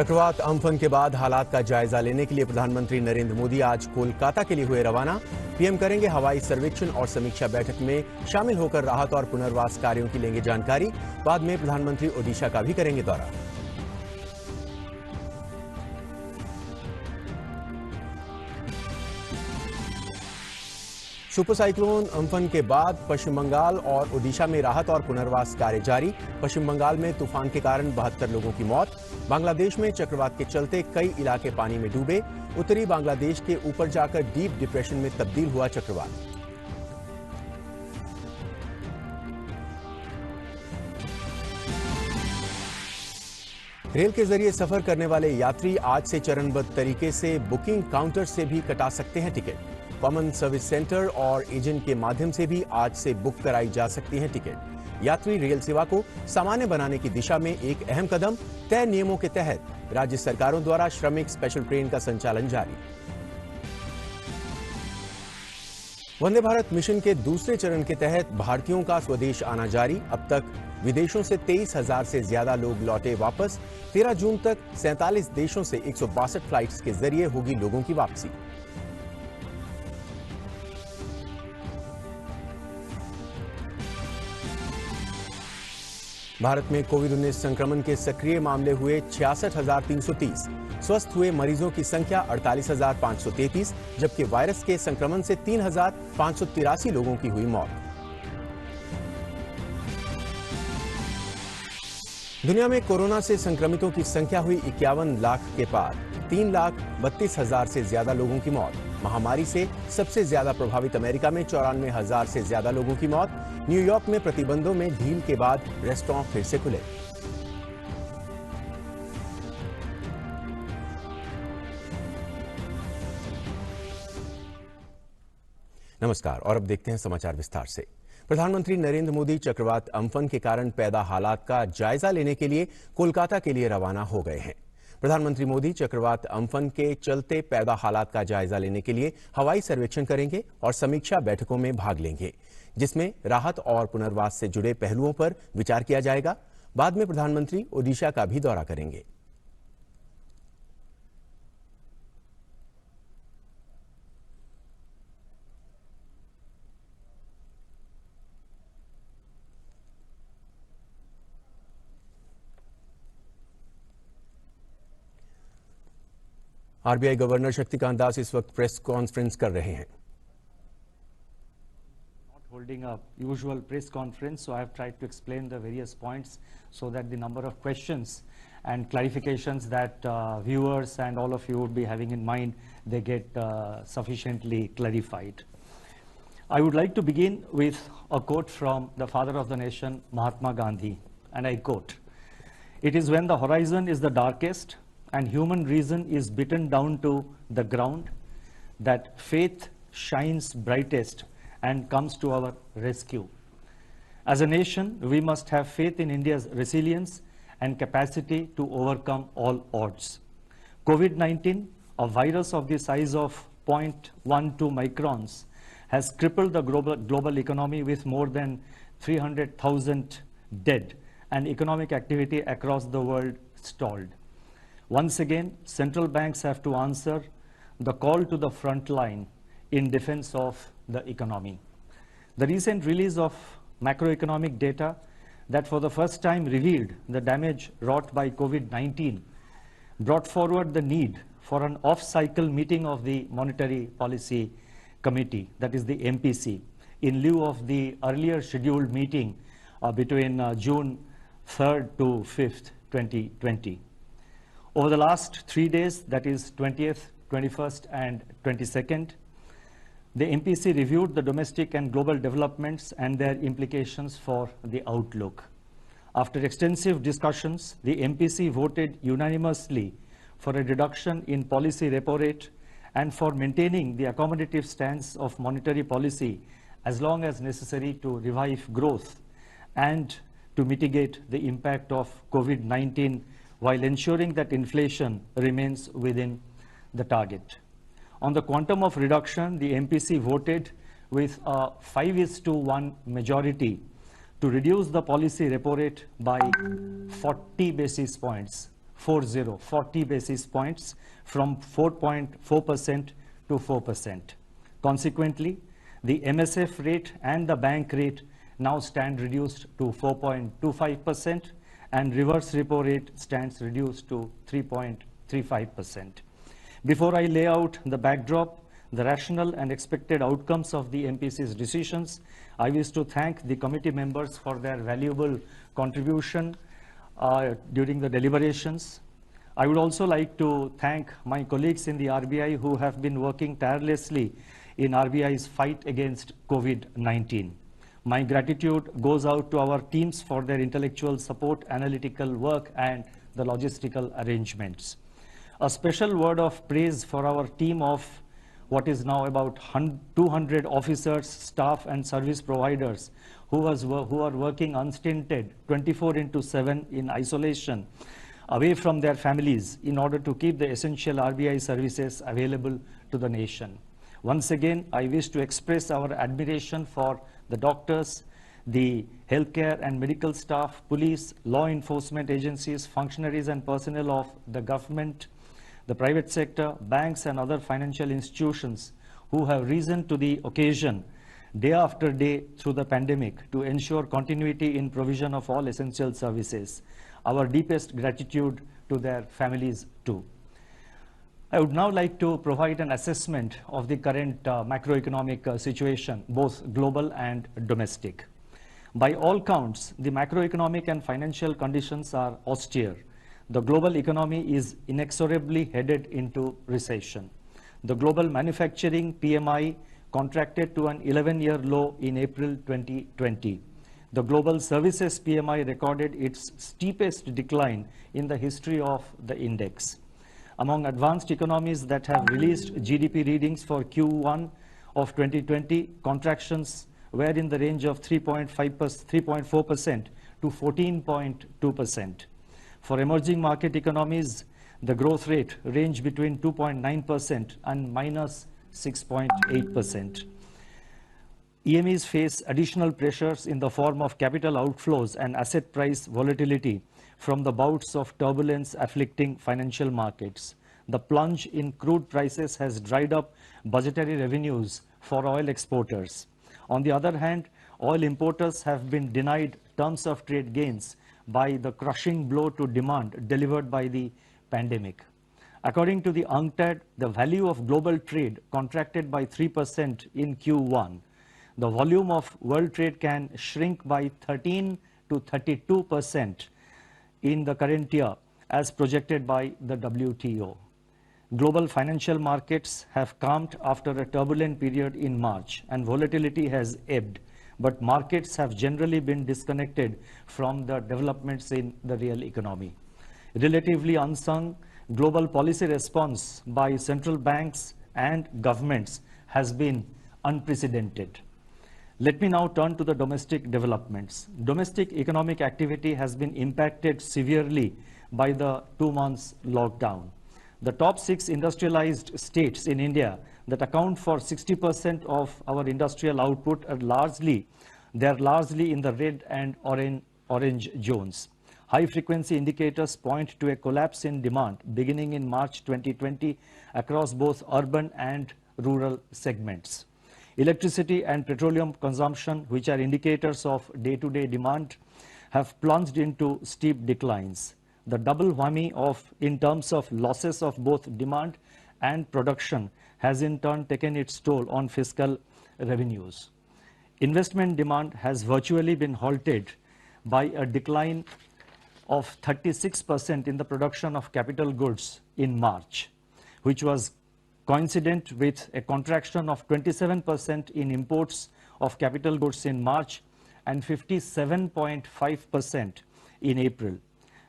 चक्रवात अम्फन के बाद हालात का जायजा लेने के लिए प्रधानमंत्री नरेंद्र मोदी आज कोलकाता के लिए हुए रवाना। पीएम करेंगे हवाई सर्वेक्षण और समीक्षा बैठक में शामिल होकर राहत और पुनर्वास कार्यों की लेंगे जानकारी। बाद में प्रधानमंत्री ओडिशा का भी करेंगे दौरा। सुपर साइक्लोन अम्फन के बाद पश्चिम बंगाल और ओडिशा में राहत और पुनर्वास कार्य जारी। पश्चिम बंगाल में तूफान के कारण 72 लोगों की मौत। बांग्लादेश में चक्रवात के चलते कई इलाके पानी में डूबे। उत्तरी बांग्लादेश के ऊपर जाकर डीप डिप्रेशन में तब्दील हुआ चक्रवात। रेल के जरिए सफर करने वाले यात्री आज से चरणबद्ध तरीके से बुकिंग काउंटर से भी कटा सकते हैं टिकट। कॉमन सर्विस सेंटर और एजेंट के माध्यम से भी आज से बुक कराई जा सकती हैं टिकट। यात्री रेल सेवा को सामान्य बनाने की दिशा में एक अहम कदम। तय नियमों के तहत राज्य सरकारों द्वारा श्रमिक स्पेशल ट्रेन का संचालन जारी। वंदे भारत मिशन के दूसरे चरण के तहत भारतीयों का स्वदेश आना जारी। अब तक विदेशों से 23,000 से ज्यादा लोग लौटे वापस। 13 जून तक 47 देशों से 162 फ्लाइट्स के जरिए होगी लोगों की वापसी। भारत में कोविड-19 संक्रमण के सक्रिय मामले हुए 66,330। स्वस्थ हुए मरीजों की संख्या 48,533, जबकि वायरस के संक्रमण से 3,583 लोगों की हुई मौत। दुनिया में कोरोना से संक्रमितों की संख्या हुई 51 लाख के पार। 3,32,000 से ज्यादा लोगों की मौत। महामारी से सबसे ज्यादा प्रभावित अमेरिका में 94,000 से ज्यादा लोगों की मौत। न्यूयॉर्क में प्रतिबंधों में ढील के बाद रेस्टोरेंट फिर से खुले। नमस्कार और अब देखते हैं समाचार विस्तार से। प्रधानमंत्री नरेंद्र मोदी चक्रवात अम्फन के कारण पैदा हालात का जायजा लेने के लिए कोलकाता के लिए रवाना हो गए हैं। प्रधानमंत्री मोदी चक्रवात अम्फन के चलते पैदा हालात का जायजा लेने के लिए हवाई सर्वेक्षण करेंगे और समीक्षा बैठकों में भाग लेंगे, जिसमें राहत और पुनर्वास से जुड़े पहलुओं पर विचार किया जाएगा। बाद में प्रधानमंत्री ओडिशा का भी दौरा करेंगे। आरबीआई गवर्नर शक्तिकांत दास इस वक्त प्रेस कॉन्फ्रेंस कर रहे हैं। Holding a usual press conference, so I have tried to explain the various points so that the number of questions and clarifications that viewers and all of you would be having in mind, they get sufficiently clarified. I would like to begin with a quote from the father of the nation, Mahatma Gandhi, and I quote, "It is when the horizon is the darkest and human reason is beaten down to the ground that faith shines brightest and comes to our rescue. As a nation, we must have faith in India's resilience and capacity to overcome all odds. COVID-19, a virus of the size of 0.12 microns, has crippled the global economy with more than 300,000 dead and economic activity across the world stalled. Once again, central banks have to answer the call to the front line in defense of the economy. The recent release of macroeconomic data that for the first time revealed the damage wrought by COVID-19 brought forward the need for an off-cycle meeting of the Monetary Policy Committee, that is the MPC, in lieu of the earlier scheduled meeting between June 3rd to 5th, 2020. Over the last 3 days, that is 20th, 21st, and 22nd, the MPC reviewed the domestic and global developments and their implications for the outlook. After extensive discussions, the MPC voted unanimously for a reduction in policy repo rate and for maintaining the accommodative stance of monetary policy as long as necessary to revive growth and to mitigate the impact of COVID-19 while ensuring that inflation remains within the target. On the quantum of reduction, the MPC voted with a 5:1 majority to reduce the policy repo rate by 40 basis points 40 basis points from 4.4% to 4%. Consequently, the MSF rate and the bank rate now stand reduced to 4.25% and reverse repo rate stands reduced to 3.35%. Before I lay out the backdrop, the rational and expected outcomes of the MPC's decisions, I wish to thank the committee members for their valuable contribution during the deliberations. I would also like to thank my colleagues in the RBI who have been working tirelessly in RBI's fight against COVID-19. My gratitude goes out to our teams for their intellectual support, analytical work, and the logistical arrangements. A special word of praise for our team of what is now about 200 officers, staff, and service providers who are working unstinted 24/7 in isolation, away from their families in order to keep the essential RBI services available to the nation. Once again, I wish to express our admiration for the doctors, the healthcare and medical staff, police, law enforcement agencies, functionaries and personnel of the government, the private sector, banks and other financial institutions who have risen to the occasion day after day through the pandemic to ensure continuity in provision of all essential services. Our deepest gratitude to their families too. I would now like to provide an assessment of the current macroeconomic situation, both global and domestic. By all counts, the macroeconomic and financial conditions are austere. The global economy is inexorably headed into recession. The global manufacturing PMI contracted to an 11-year low in April 2020. The global services PMI recorded its steepest decline in the history of the index. Among advanced economies that have released GDP readings for Q1 of 2020, contractions were in the range of 3.4% to 14.2%. For emerging market economies, the growth rate ranged between 2.9% and minus 6.8%. EMEs face additional pressures in the form of capital outflows and asset price volatility from the bouts of turbulence afflicting financial markets. The plunge in crude prices has dried up budgetary revenues for oil exporters. On the other hand, oil importers have been denied terms of trade gains by the crushing blow to demand delivered by the pandemic. According to the UNCTAD, the value of global trade contracted by 3% in Q1. The volume of world trade can shrink by 13 to 32% in the current year, as projected by the WTO. Global financial markets have calmed after a turbulent period in March, and volatility has ebbed, but markets have generally been disconnected from the developments in the real economy. Relatively unsung, global policy response by central banks and governments has been unprecedented. Let me now turn to the domestic developments. Domestic economic activity has been impacted severely by the 2 months lockdown. The top 6 industrialized states in India that account for 60% of our industrial output are largely in the red and orange zones. High-frequency indicators point to a collapse in demand beginning in March 2020 across both urban and rural segments. Electricity and petroleum consumption, which are indicators of day-to-day demand, have plunged into steep declines. The double whammy in terms of losses of both demand and production has in turn taken its toll on fiscal revenues. Investment demand has virtually been halted by a decline of 36% in the production of capital goods in March, which was coincident with a contraction of 27% in imports of capital goods in March and 57.5% in April.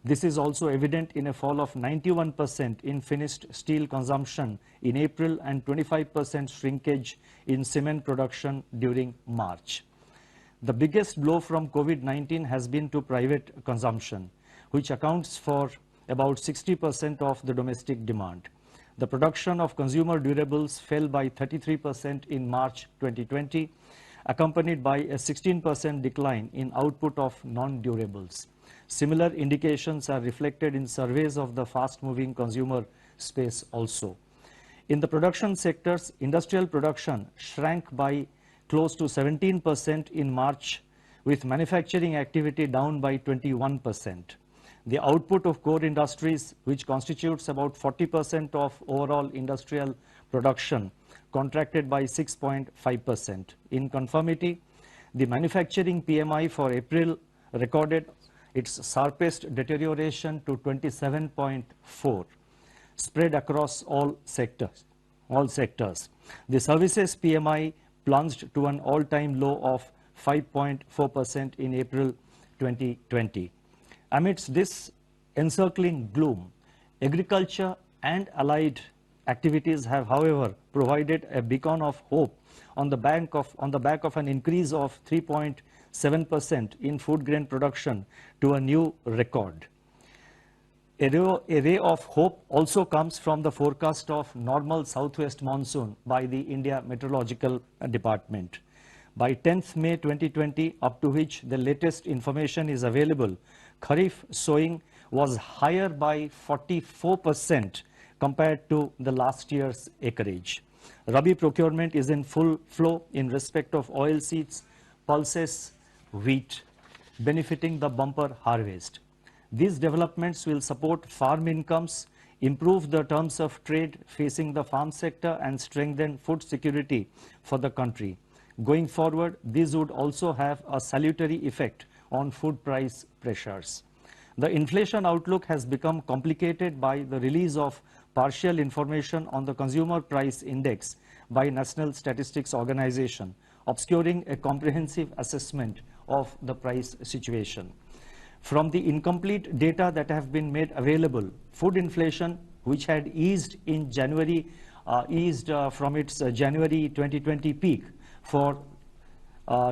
This is also evident in a fall of 91% in finished steel consumption in April and 25% shrinkage in cement production during March. The biggest blow from COVID-19 has been to private consumption, which accounts for about 60% of the domestic demand. The production of consumer durables fell by 33% in March 2020, accompanied by a 16% decline in output of non-durables. Similar indications are reflected in surveys of the fast-moving consumer space also. In the production sectors, industrial production shrank by close to 17% in March, with manufacturing activity down by 21%. The output of core industries, which constitutes about 40% of overall industrial production, contracted by 6.5%. In conformity, the manufacturing PMI for April recorded its sharpest deterioration to 27.4, spread across all sectors. The services PMI plunged to an all-time low of 5.4% in April 2020. Amidst this encircling gloom, agriculture and allied activities have, however, provided a beacon of hope on the back of an increase of 3.7% in food grain production to a new record. A ray of hope also comes from the forecast of normal southwest monsoon by the India Meteorological Department. By 10th May 2020, up to which the latest information is available, Kharif sowing was higher by 44% compared to the last year's acreage. Rabi procurement is in full flow in respect of oilseeds, pulses, wheat, benefiting the bumper harvest. These developments will support farm incomes, improve the terms of trade facing the farm sector, and strengthen food security for the country. Going forward, these would also have a salutary effect on food price pressures. The inflation outlook has become complicated by the release of partial information on the Consumer Price Index by National Statistics Organization, obscuring a comprehensive assessment of the price situation. From the incomplete data that have been made available, food inflation, which had eased in January, from its January 2020 peak for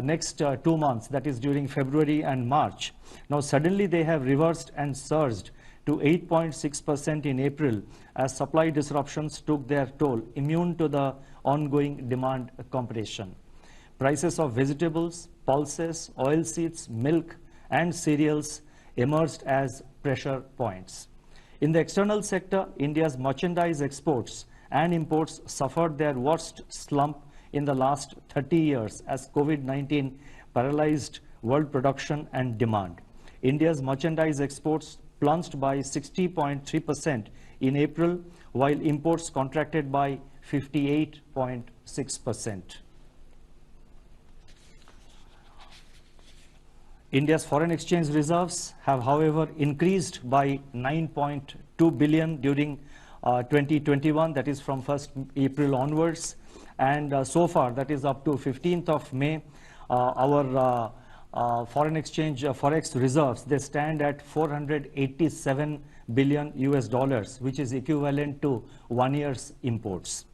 next 2 months, that is during February and March. Now suddenly they have reversed and surged to 8.6% in April as supply disruptions took their toll, immune to the ongoing demand compression. Prices of vegetables, pulses, oilseeds, milk, and cereals emerged as pressure points. In the external sector, India's merchandise exports and imports suffered their worst slump in the last 30 years as COVID-19 paralyzed world production and demand. India's merchandise exports plunged by 60.3% in April, while imports contracted by 58.6%. India's foreign exchange reserves have, however, increased by 9.2 billion during 2021, that is from 1st April onwards. And so far, that is up to 15th of May, our foreign exchange forex reserves, they stand at 487 billion US dollars, which is equivalent to 1 year's imports.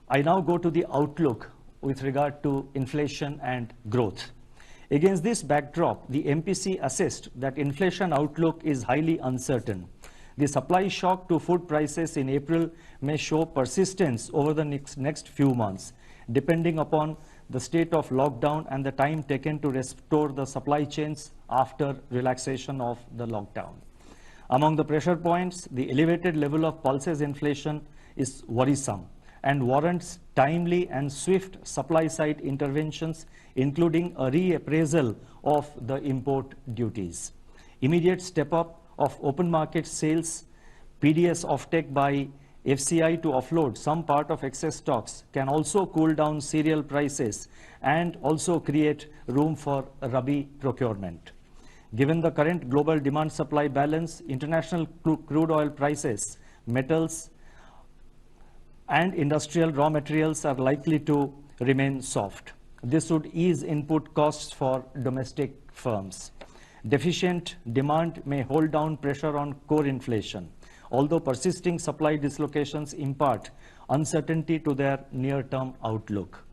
I now go to the outlook with regard to inflation and growth. Against this backdrop, the MPC assessed that inflation outlook is highly uncertain. The supply shock to food prices in April may show persistence over the next few months, depending upon the state of lockdown and the time taken to restore the supply chains after relaxation of the lockdown. Among the pressure points, the elevated level of pulses inflation is worrisome and warrants timely and swift supply-side interventions, including a reappraisal of the import duties. Immediate step-up of open market sales, PDS offtake by FCI to offload some part of excess stocks can also cool down cereal prices and also create room for Rabi procurement. Given the current global demand-supply balance, international crude oil prices, metals, and industrial raw materials are likely to remain soft. This would ease input costs for domestic firms. Deficient demand may hold down pressure on core inflation, although persisting supply dislocations impart uncertainty to their near-term outlook.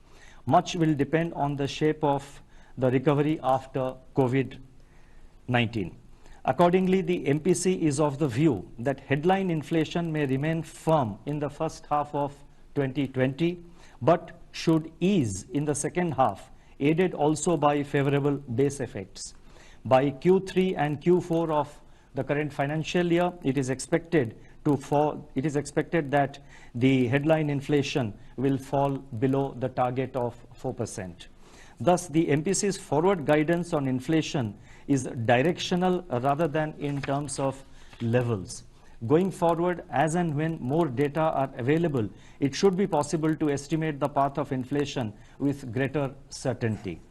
Much will depend on the shape of the recovery after COVID-19. Accordingly, the MPC is of the view that headline inflation may remain firm in the first half of 2020, but should ease in the second half, aided also by favorable base effects. By Q3 and Q4 of the current financial year, it is expected to fall. It is expected that the headline inflation will fall below the target of 4%. Thus, the MPC's forward guidance on inflation is directional rather than in terms of levels. Going forward, as and when more data are available, it should be possible to estimate the path of inflation with greater certainty.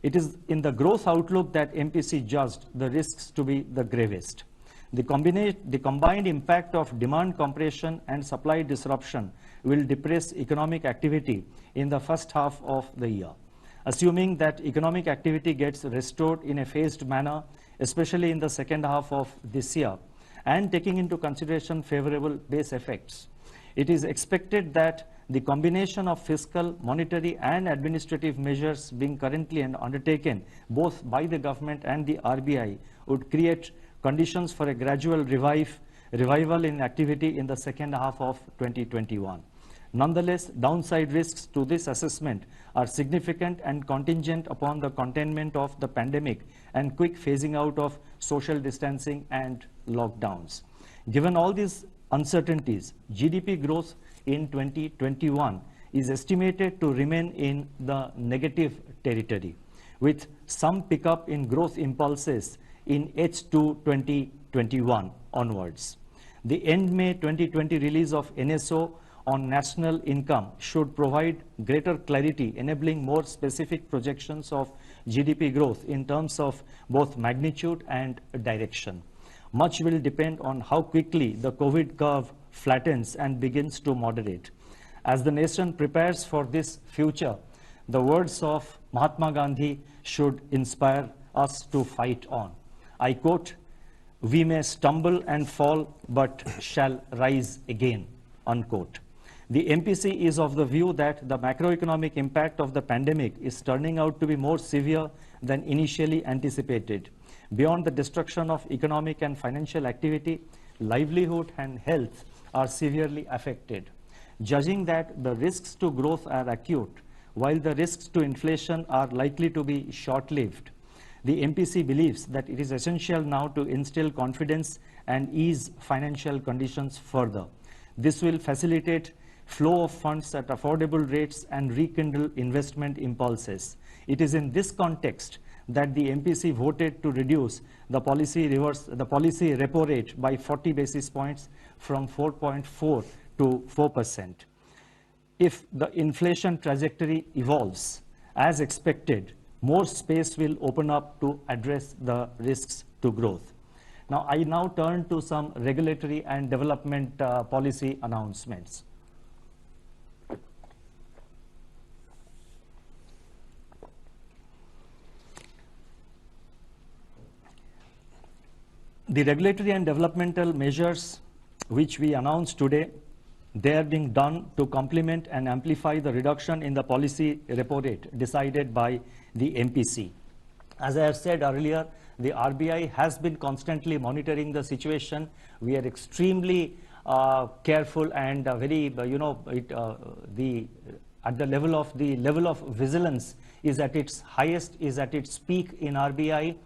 It is in the growth outlook that MPC judged the risks to be the gravest. The combined impact of demand compression and supply disruption will depress economic activity in the first half of the year. Assuming that economic activity gets restored in a phased manner, especially in the second half of this year, and taking into consideration favorable base effects, it is expected that the combination of fiscal, monetary, and administrative measures being currently undertaken, both by the government and the RBI, would create conditions for a gradual revival in activity in the second half of 2021. Nonetheless, downside risks to this assessment are significant and contingent upon the containment of the pandemic and quick phasing out of social distancing and lockdowns. Given all these uncertainties, GDP growth in 2021 is estimated to remain in the negative territory, with some pickup in growth impulses in H2 2021 onwards. The end May 2020 release of NSO on national income should provide greater clarity, enabling more specific projections of GDP growth in terms of both magnitude and direction. Much will depend on how quickly the COVID curve flattens and begins to moderate. As the nation prepares for this future, the words of Mahatma Gandhi should inspire us to fight on. I quote, "We may stumble and fall, but shall rise again," unquote. The MPC is of the view that the macroeconomic impact of the pandemic is turning out to be more severe than initially anticipated. Beyond the destruction of economic and financial activity, livelihood and health are severely affected. Judging that the risks to growth are acute, while the risks to inflation are likely to be short-lived, the MPC believes that it is essential now to instill confidence and ease financial conditions further. This will facilitate flow of funds at affordable rates and rekindle investment impulses. It is in this context that the MPC voted to reduce the policy repo rate by 40 basis points from 4.4 to 4%. If the inflation trajectory evolves as expected, more space will open up to address the risks to growth. Now, I now turn to some regulatory and development policy announcements. The regulatory and developmental measures which we announced today, they are being done to complement and amplify the reduction in the policy repo rate decided by the MPC. As I have said earlier, the RBI has been constantly monitoring the situation. We are extremely careful and very, at the level of vigilance is at its highest, is at its peak in RBI.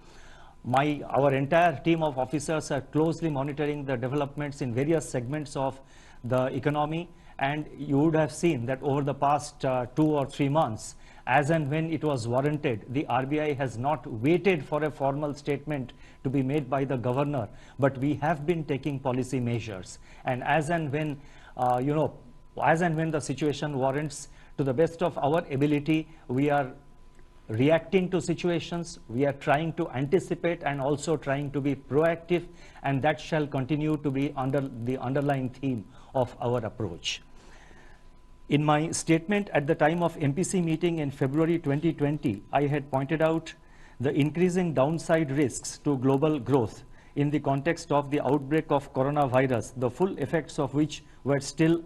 Our entire team of officers are closely monitoring the developments in various segments of the economy, and you would have seen that over the past 2 or 3 months, as and when it was warranted, the RBI has not waited for a formal statement to be made by the governor, but we have been taking policy measures. And as and when, the situation warrants, to the best of our ability, we are reacting to situations, we are trying to anticipate and also trying to be proactive, and that shall continue to be under the underlying theme of our approach. In my statement at the time of MPC meeting in February 2020, I had pointed out the increasing downside risks to global growth in the context of the outbreak of coronavirus, the full effects of which were still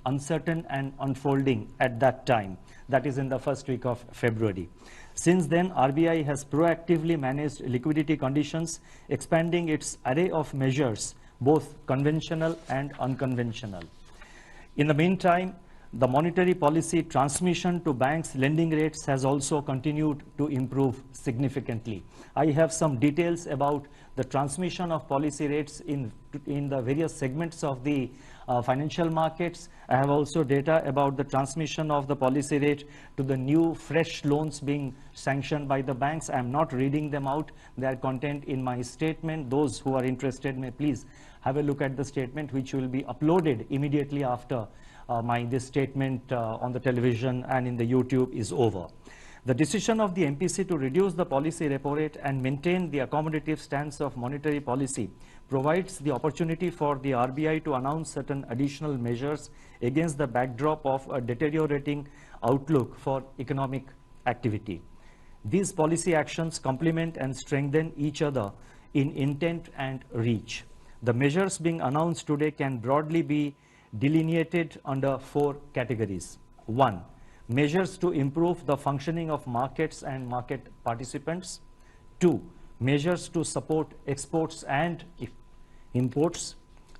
uncertain and unfolding at that time, that is in the first week of February. Since then, RBI has proactively managed liquidity conditions, expanding its array of measures, both conventional and unconventional. In the meantime, The monetary policy transmission to banks' lending rates has also continued to improve significantly. I have some details about the transmission of policy rates in the various segments of the financial markets. I have also data about the transmission of the policy rate to the new fresh loans being sanctioned by the banks. I am not reading them out. They are contained in my statement. Those who are interested may please have a look at the statement, which will be uploaded immediately after this statement on the television and in the YouTube is over. The decision of the MPC to reduce the policy repo rate and maintain the accommodative stance of monetary policy provides the opportunity for the RBI to announce certain additional measures against the backdrop of a deteriorating outlook for economic activity. These policy actions complement and strengthen each other in intent and reach. The measures being announced today can broadly be delineated under 4 categories. 1. Measures to improve the functioning of markets and market participants. 2. Measures to support exports and imports.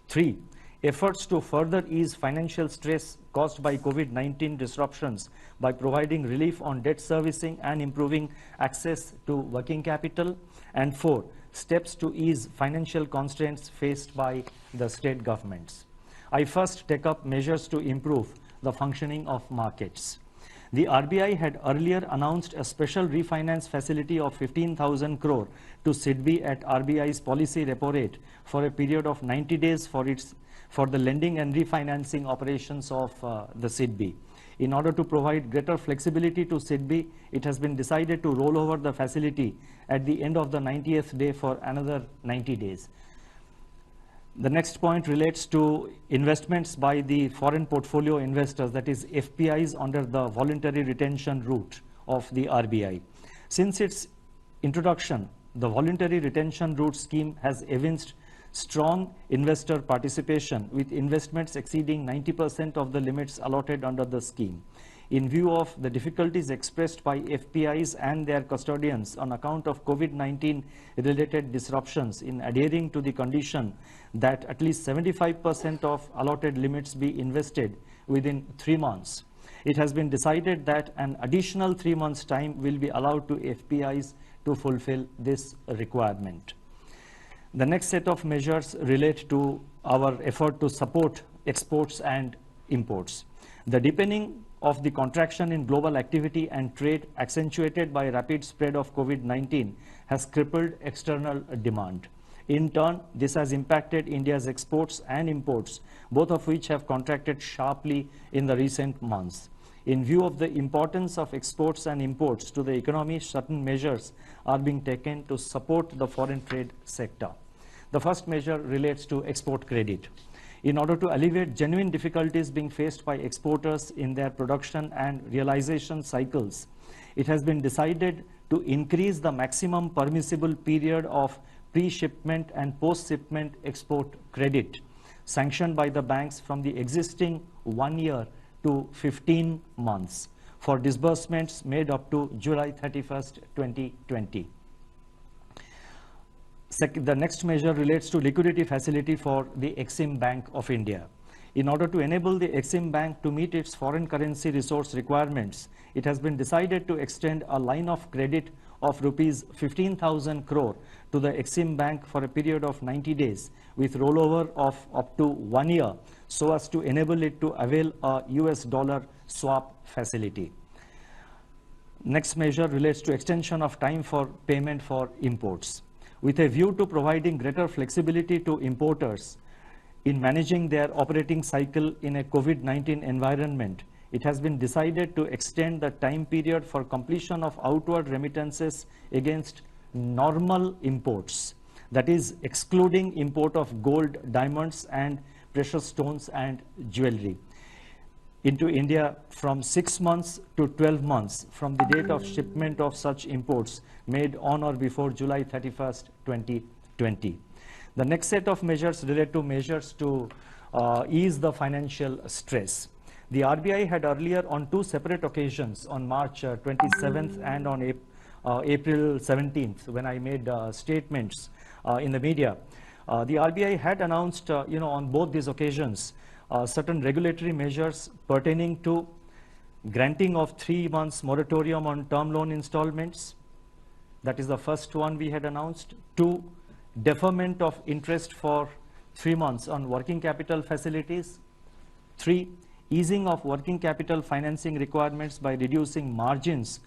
3. Efforts to further ease financial stress caused by COVID-19 disruptions by providing relief on debt servicing and improving access to working capital. And 4. Steps to ease financial constraints faced by the state governments. I first take up measures to improve the functioning of markets. The RBI had earlier announced a special refinance facility of 15,000 crore to SIDBI at RBI's policy repo rate for a period of 90 days for the lending and refinancing operations of the SIDBI. In order to provide greater flexibility to SIDBI, it has been decided to roll over the facility at the end of the 90th day for another 90 days. The next point relates to investments by the foreign portfolio investors, that is FPIs, under the voluntary retention route of the RBI. Since its introduction, the voluntary retention route scheme has evinced strong investor participation, with investments exceeding 90% of the limits allotted under the scheme. In view of the difficulties expressed by FPIs and their custodians on account of COVID-19 related disruptions in adhering to the condition that at least 75% of allotted limits be invested within 3 months, it has been decided that an additional 3 months' time will be allowed to FPIs to fulfill this requirement. The next set of measures relate to our effort to support exports and imports. The deepening of the contraction in global activity and trade, accentuated by rapid spread of COVID-19, has crippled external demand. In turn, this has impacted India's exports and imports, both of which have contracted sharply in the recent months. In view of the importance of exports and imports to the economy, certain measures are being taken to support the foreign trade sector. The first measure relates to export credit. In order to alleviate genuine difficulties being faced by exporters in their production and realization cycles, it has been decided to increase the maximum permissible period of pre-shipment and post-shipment export credit sanctioned by the banks from the existing 1 year to 15 months for disbursements made up to July 31st, 2020. The next measure relates to liquidity facility for the Exim Bank of India. In order to enable the Exim Bank to meet its foreign currency resource requirements, it has been decided to extend a line of credit of rupees 15,000 crore to the Exim Bank for a period of 90 days with rollover of up to 1 year, so as to enable it to avail a US dollar swap facility. Next measure relates to extension of time for payment for imports. With a view to providing greater flexibility to importers in managing their operating cycle in a COVID-19 environment, it has been decided to extend the time period for completion of outward remittances against normal imports, that is, excluding import of gold, diamonds, and precious stones and jewelry, into India from 6 months to 12 months from the date of shipment of such imports made on or before July 31st, 2020. The next set of measures relate to measures to ease the financial stress. The RBI had earlier on 2 separate occasions, on March 27th and on April 17th, when I made statements in the media, the RBI had announced, on both these occasions, certain regulatory measures pertaining to granting of 3 months moratorium on term loan installments. That is the first one we had announced. 2, deferment of interest for 3 months on working capital facilities. 3, easing of working capital financing requirements by reducing margins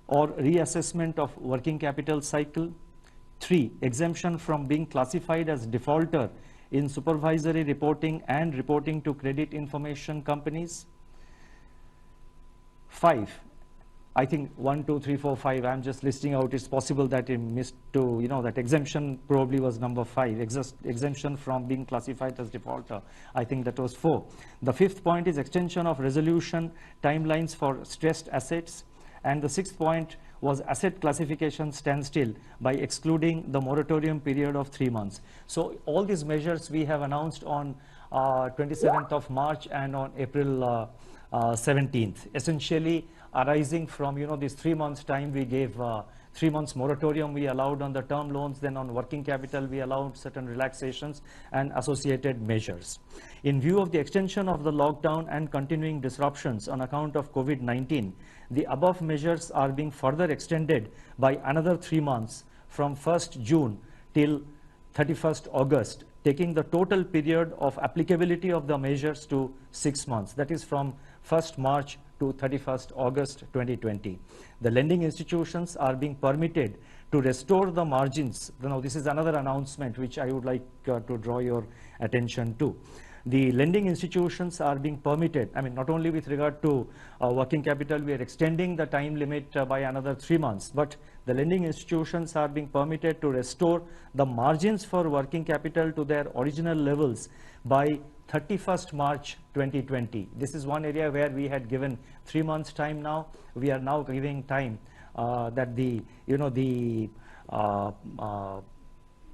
or reassessment of working capital cycle. 3, exemption from being classified as defaulter in supervisory reporting and reporting to credit information companies. 5, I think 1, 2, 3, 4, 5, I'm just listing out. It's possible that it missed to, that exemption probably was number 5, exemption from being classified as defaulter. I think that was 4. The 5th point is extension of resolution timelines for stressed assets. And the 6th point was asset classification standstill by excluding the moratorium period of 3 months. So all these measures we have announced on 27th of March and on April 17th, essentially arising from, this 3 months time we gave 3 months moratorium we allowed on the term loans, then on working capital we allowed certain relaxations and associated measures. In view of the extension of the lockdown and continuing disruptions on account of COVID-19, the above measures are being further extended by another 3 months from 1st June till 31st August, taking the total period of applicability of the measures to 6 months. That is from 1st March to 31st August 2020. The lending institutions are being permitted to restore the margins. Now, this is another announcement which I would like to draw your attention to. The lending institutions are being permitted, not only with regard to working capital, we are extending the time limit by another 3 months, but the lending institutions are being permitted to restore the margins for working capital to their original levels by 31st March 2020. This is one area where we had given 3 months time now. We are now giving time that the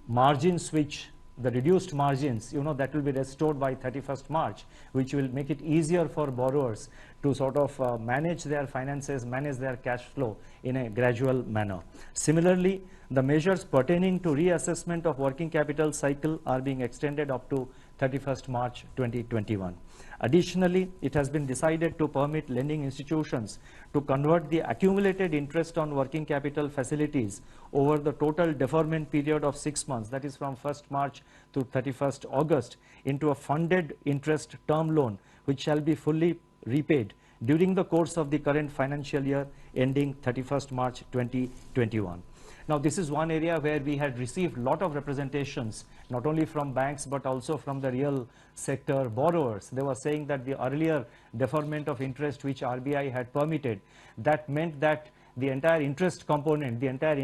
margins which the reduced margins, that will be restored by 31st March, which will make it easier for borrowers to sort of manage their finances, manage their cash flow in a gradual manner. Similarly, the measures pertaining to reassessment of working capital cycle are being extended up to 31st March 2021. Additionally, it has been decided to permit lending institutions to convert the accumulated interest on working capital facilities over the total deferment period of 6 months, that is from 1st March to 31st August, into a funded interest term loan, which shall be fully repaid during the course of the current financial year ending 31st March 2021. Now, this is one area where we had received a lot of representations, not only from banks, but also from the real sector borrowers. They were saying that the earlier deferment of interest which RBI had permitted, that meant that the entire interest component, the entire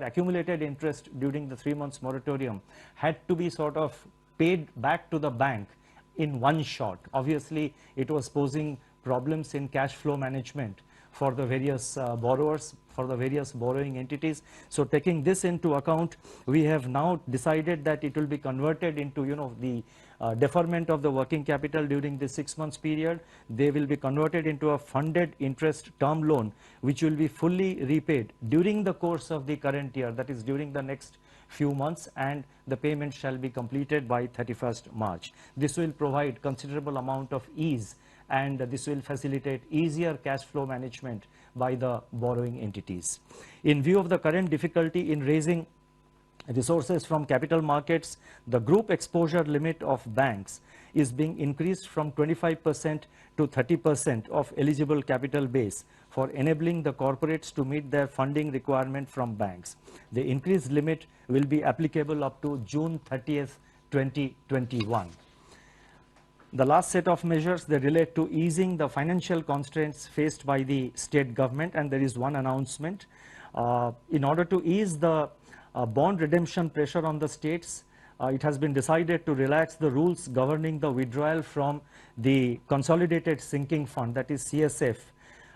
accumulated interest during the 3 months moratorium had to be sort of paid back to the bank in one shot. Obviously, it was posing problems in cash flow management for the various borrowers, for the various borrowing entities. So taking this into account, we have now decided that it will be converted into, the deferment of the working capital during the 6 months period. They will be converted into a funded interest term loan, which will be fully repaid during the course of the current year, that is during the next few months, and the payment shall be completed by 31st March. This will provide considerable amount of ease, and this will facilitate easier cash flow management by the borrowing entities. In view of the current difficulty in raising resources from capital markets, the group exposure limit of banks is being increased from 25% to 30% of eligible capital base for enabling the corporates to meet their funding requirement from banks. The increased limit will be applicable up to June 30th, 2021. The last set of measures, they relate to easing the financial constraints faced by the state government, and there is one announcement. In order to ease the bond redemption pressure on the states, it has been decided to relax the rules governing the withdrawal from the Consolidated Sinking Fund, that is CSF,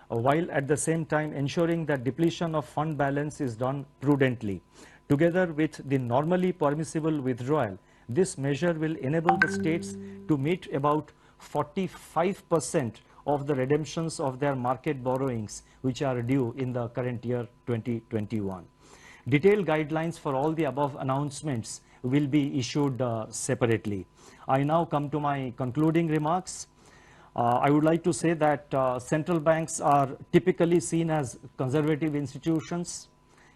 while at the same time ensuring that depletion of fund balance is done prudently. Together with the normally permissible withdrawal, this measure will enable the states to meet about 45% of the redemptions of their market borrowings which are due in the current year 2021. Detailed guidelines for all the above announcements will be issued separately. I now come to my concluding remarks. I would like to say that central banks are typically seen as conservative institutions,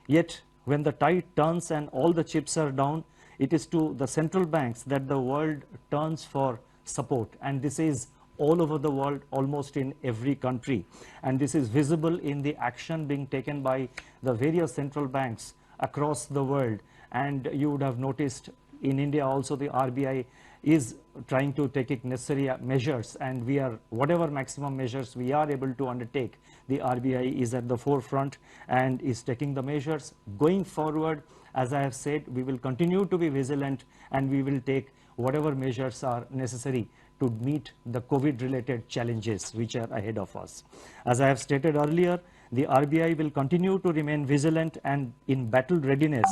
yet when the tide turns and all the chips are down, it is to the central banks that the world turns for support, and this is all over the world, almost in every country, and this is visible in the action being taken by the various central banks across the world. And you would have noticed in India also the RBI is trying to take necessary measures, and we are, whatever maximum measures we are able to undertake, the RBI is at the forefront and is taking the measures. Going forward, as I have said, we will continue to be vigilant and we will take whatever measures are necessary to meet the COVID-related challenges which are ahead of us. As I have stated earlier, the RBI will continue to remain vigilant and in battle readiness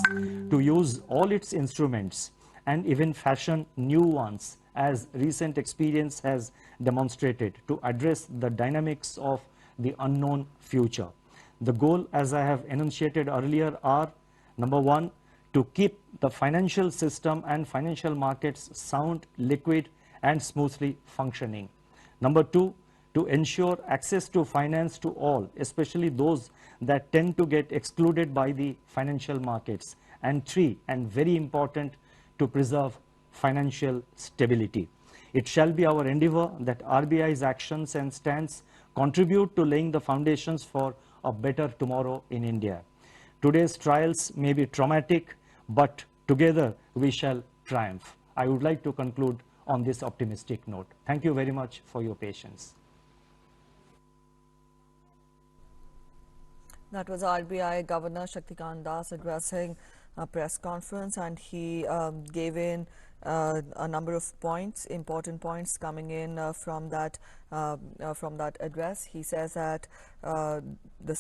to use all its instruments and even fashion new ones, as recent experience has demonstrated, to address the dynamics of the unknown future. The goal, as I have enunciated earlier, are: number one, to keep the financial system and financial markets sound, liquid, and smoothly functioning. Number two, to ensure access to finance to all, especially those that tend to get excluded by the financial markets. And three, and very important, to preserve financial stability. It shall be our endeavor that RBI's actions and stance contribute to laying the foundations for a better tomorrow in India. Today's trials may be traumatic, but together we shall triumph. I would like to conclude on this optimistic note. Thank you very much for your patience. That was RBI Governor Shaktikant Das addressing a press conference, and he gave in a number of points, important points coming in from that address. He says that the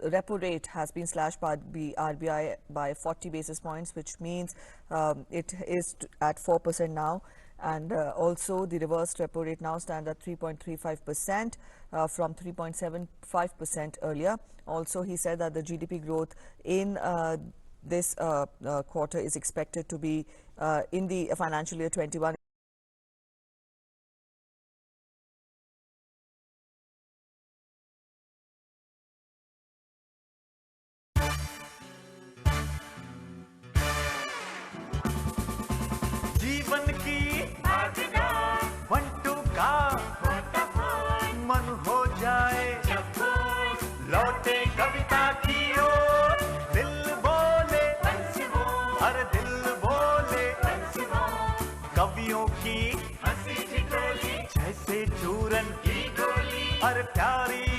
repo rate has been slashed by the RBI by 40 basis points, which means it is at 4% now. And also the reverse repo rate now stands at 3.35% from 3.75% earlier. Also, he said that the GDP growth in this quarter is expected to be in the financial year 21. जीवन की बंटू का मन हो जाए लौटे कविता की ओर दिल बोले हर दिल बोले कवियों की जैसे चूरन की गोली हर प्यारी